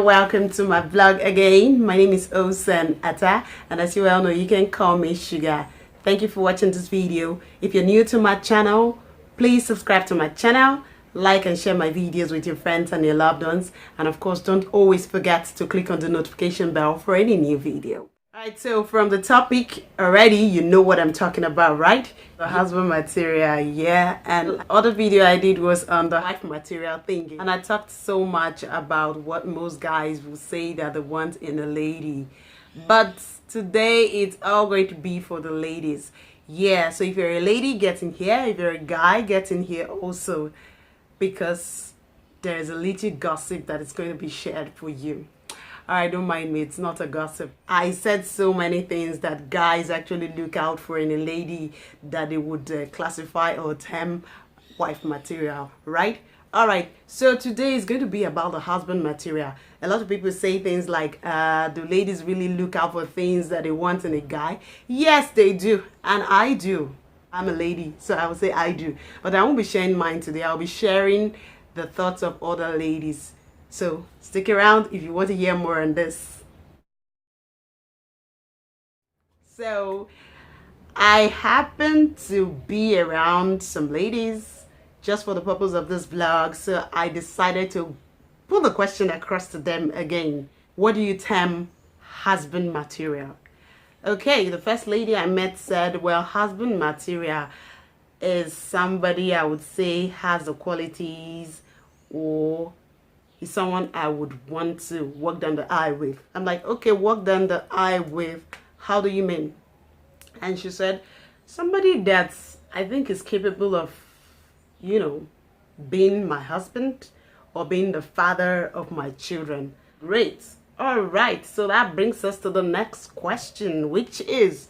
welcome to my vlog again. My name is Osen Atta, and as you well know, you can call me Sugar. Thank you for watching this video. If you're new to my channel, please subscribe to my channel, like and share my videos with your friends and your loved ones, and of course don't always forget to click on the notification bell for any new video. Alright, so from the topic already, you know what I'm talking about, right? The husband material, yeah. And other video I did was on the wife material thing, and I talked so much about what most guys will say that they want in a lady. But today it's all going to be for the ladies. Yeah, so if you're a lady, get in here. If you're a guy, get in here also, because there's a little gossip that is going to be shared for you. Alright, don't mind me, it's not a gossip. I said so many things that guys actually look out for in a lady that they would classify or term wife material, right? Alright, so today is going to be about the husband material. A lot of people say things like, do ladies really look out for things that they want in a guy? Yes, they do, and I do. I'm a lady, so I would say I do. But I won't be sharing mine today. I'll be sharing the thoughts of other ladies. So stick around if you want to hear more on this. So I happen to be around some ladies just for the purpose of this vlog. So I decided to put the question across to them again. What do you term husband material? Okay, the first lady I met said, well, husband material is somebody I would say has the qualities or is someone I would want to walk down the aisle with. I'm like, okay, walk down the aisle with, how do you mean? And she said, somebody that's, I think is capable of, you know, being my husband or being the father of my children. Great. All right, so that brings us to the next question, which is,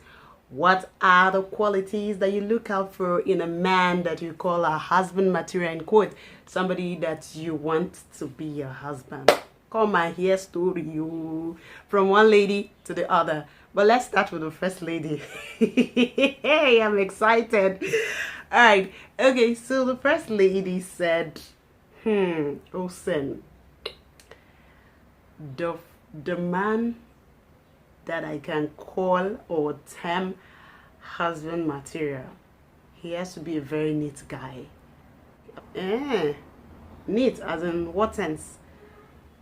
what are the qualities that you look out for in a man that you call a husband material, in quote, somebody that you want to be your husband? Come and hear story you from one lady to the other. But let's start with the first lady. Hey, I'm excited. All right, okay, so the first lady said, Osen, the man that I can call or term husband material, he has to be a very neat guy. Neat as in what sense?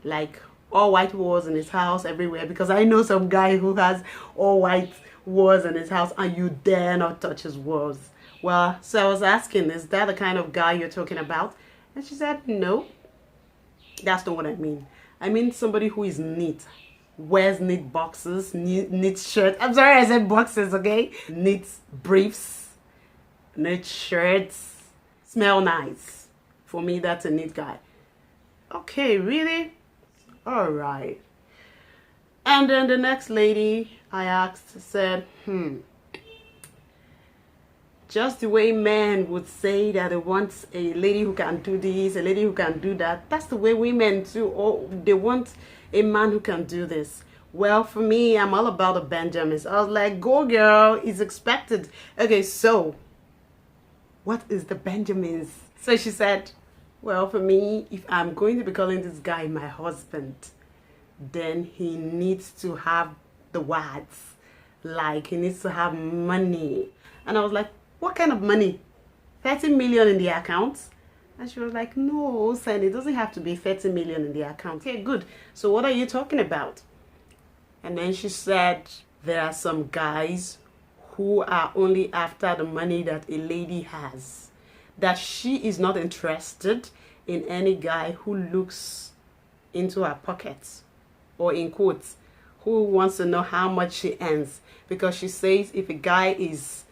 Like all white walls in his house everywhere, because I know some guy who has all white walls in his house and you dare not touch his walls. Well, so I was asking, is that the kind of guy you're talking about? And she said, no, that's not what I mean. I mean somebody who is neat, wears neat boxes, neat shirt. I'm sorry I said boxes, okay? Neat briefs, neat shirts, smell nice. For me, that's a neat guy. Okay, really? All right. And then the next lady I asked said, just the way men would say that they want a lady who can do this, a lady who can do that, that's the way women too. Or they want a man who can do this. Well, for me, I'm all about the Benjamins. I was like, go girl, it's expected. Okay, so what is the Benjamins? So she said, well, for me, if I'm going to be calling this guy my husband, then he needs to have the words. Like, he needs to have money. And I was like, what kind of money? 30 million in the account? And she was like, no, son, it doesn't have to be 30 million in the account. Okay, good. So what are you talking about? And then she said, there are some guys who are only after the money that a lady has. That she is not interested in any guy who looks into her pockets, or in quotes, who wants to know how much she earns. Because she says if a guy is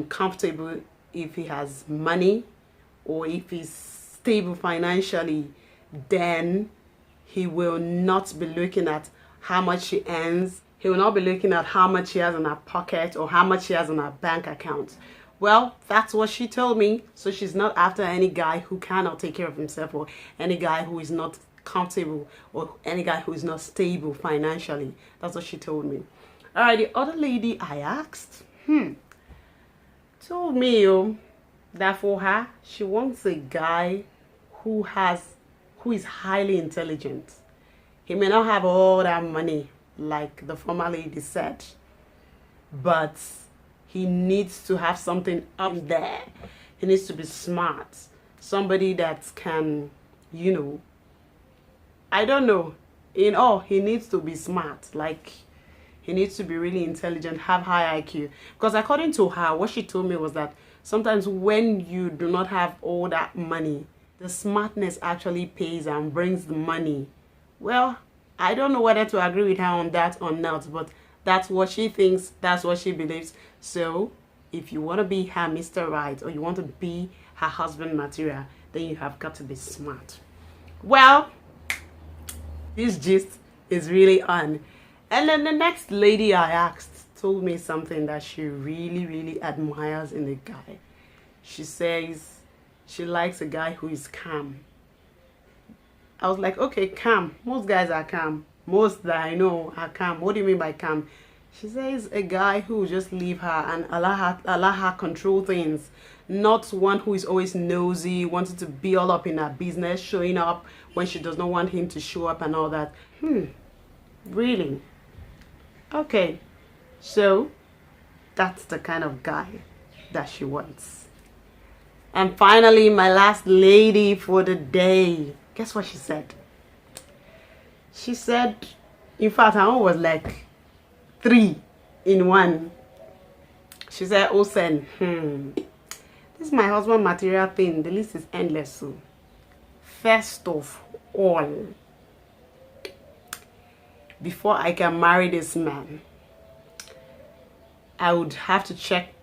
comfortable, if he has money, or if he's stable financially, then he will not be looking at how much he earns. He will not be looking at how much he has in her pocket or how much he has in her bank account. Well, that's what she told me. So she's not after any guy who cannot take care of himself, or any guy who is not comfortable, or any guy who is not stable financially. That's what she told me. All right, the other lady I asked, told me that for her, she wants a guy who is highly intelligent. He may not have all that money, like the former lady said, but he needs to have something up there. He needs to be smart. Somebody that can, I don't know. In all, he needs to be smart. Like, he needs to be really intelligent, have high IQ. Because according to her, what she told me was that sometimes when you do not have all that money, the smartness actually pays and brings the money. Well, I don't know whether to agree with her on that or not, but that's what she thinks, that's what she believes. So, if you want to be her Mr. Right or you want to be her husband material, then you have got to be smart. Well, this gist is really on. And then the next lady I asked told me something that she really, really admires in a guy. She says she likes a guy who is calm. I was like, okay, calm. Most guys are calm. Most that I know are calm. What do you mean by calm? She says a guy who will just leave her and allow her control things. Not one who is always nosy, wanting to be all up in her business, showing up when she does not want him to show up and all that. Really? Okay. So, that's the kind of guy that she wants. And finally, my last lady for the day. Guess what she said? She said, in fact, her own was like 3 in 1. She said, Osen, this is my husband material thing. The list is endless. So, first of all, before I can marry this man, I would have to check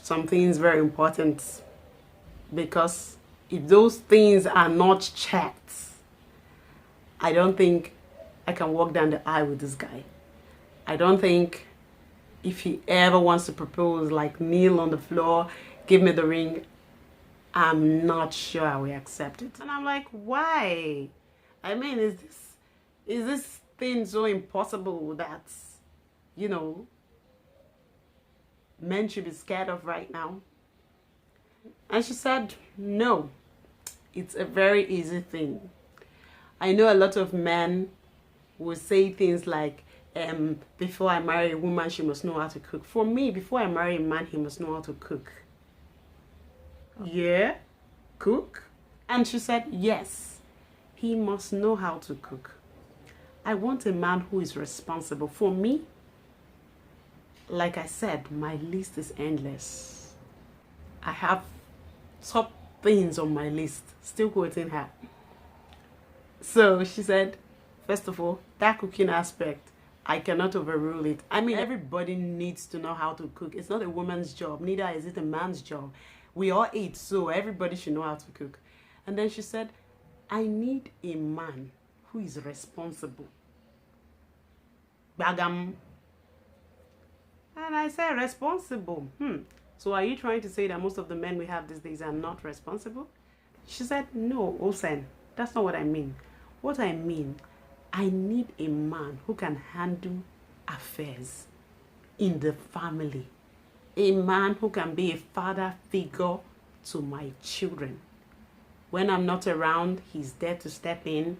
some things very important. Because if those things are not checked, I don't think I can walk down the aisle with this guy. I don't think if he ever wants to propose, like kneel on the floor, give me the ring, I'm not sure I will accept it. And I'm like, why? I mean, is this thing so impossible that, men should be scared of right now? And she said, no, it's a very easy thing. I know a lot of men will say things like, before I marry a woman, she must know how to cook. For me, before I marry a man, he must know how to cook. Yeah? Cook? And she said, yes, he must know how to cook. I want a man who is responsible. For me, like I said, my list is endless. I have top things on my list. Still quoting her. So she said, first of all, that cooking aspect, I cannot overrule it. I mean, everybody needs to know how to cook. It's not a woman's job. Neither is it a man's job. We all eat, so everybody should know how to cook. And then she said, I need a man who is responsible. Bagam. And I said, responsible. So are you trying to say that most of the men we have these days are not responsible? She said, no, Osen, that's not what I mean. What I mean, I need a man who can handle affairs in the family. A man who can be a father figure to my children. When I'm not around, he's there to step in.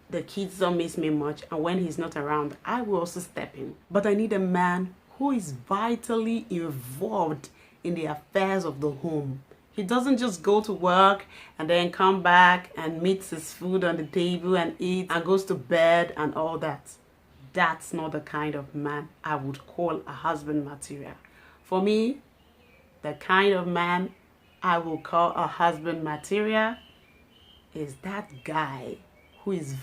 The kids don't miss me much. And when he's not around, I will also step in. But I need a man who is vitally involved in the affairs of the home. He doesn't just go to work and then come back and meets his food on the table and eats and goes to bed and all that. That's not the kind of man I would call a husband material. For me, the kind of man I will call a husband material is that guy who is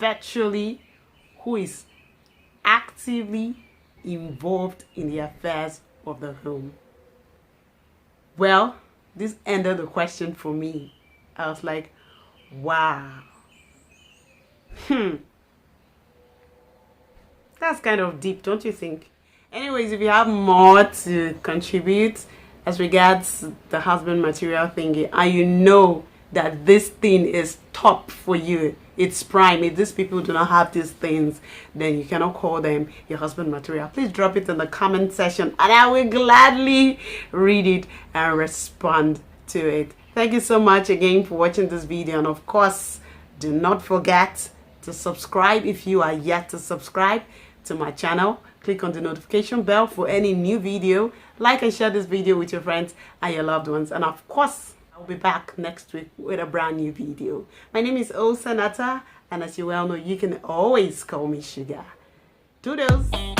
actively involved in the affairs of the home. Well, this ended the question for me. I was like, wow. That's kind of deep, don't you think? Anyways, if you have more to contribute as regards the husband material thingy, and you know that this thing is top for you, it's prime, if these people do not have these things, then you cannot call them your husband material. Please drop it in the comment section and I will gladly read it and respond to it. Thank you so much again for watching this video, and of course, do not forget to subscribe if you are yet to subscribe to my channel. Click on the notification bell for any new video. Like and share this video with your friends and your loved ones. And of course, I'll be back next week with a brand new video. My name is Osanata, and as you well know, you can always call me Sugar. Toodles!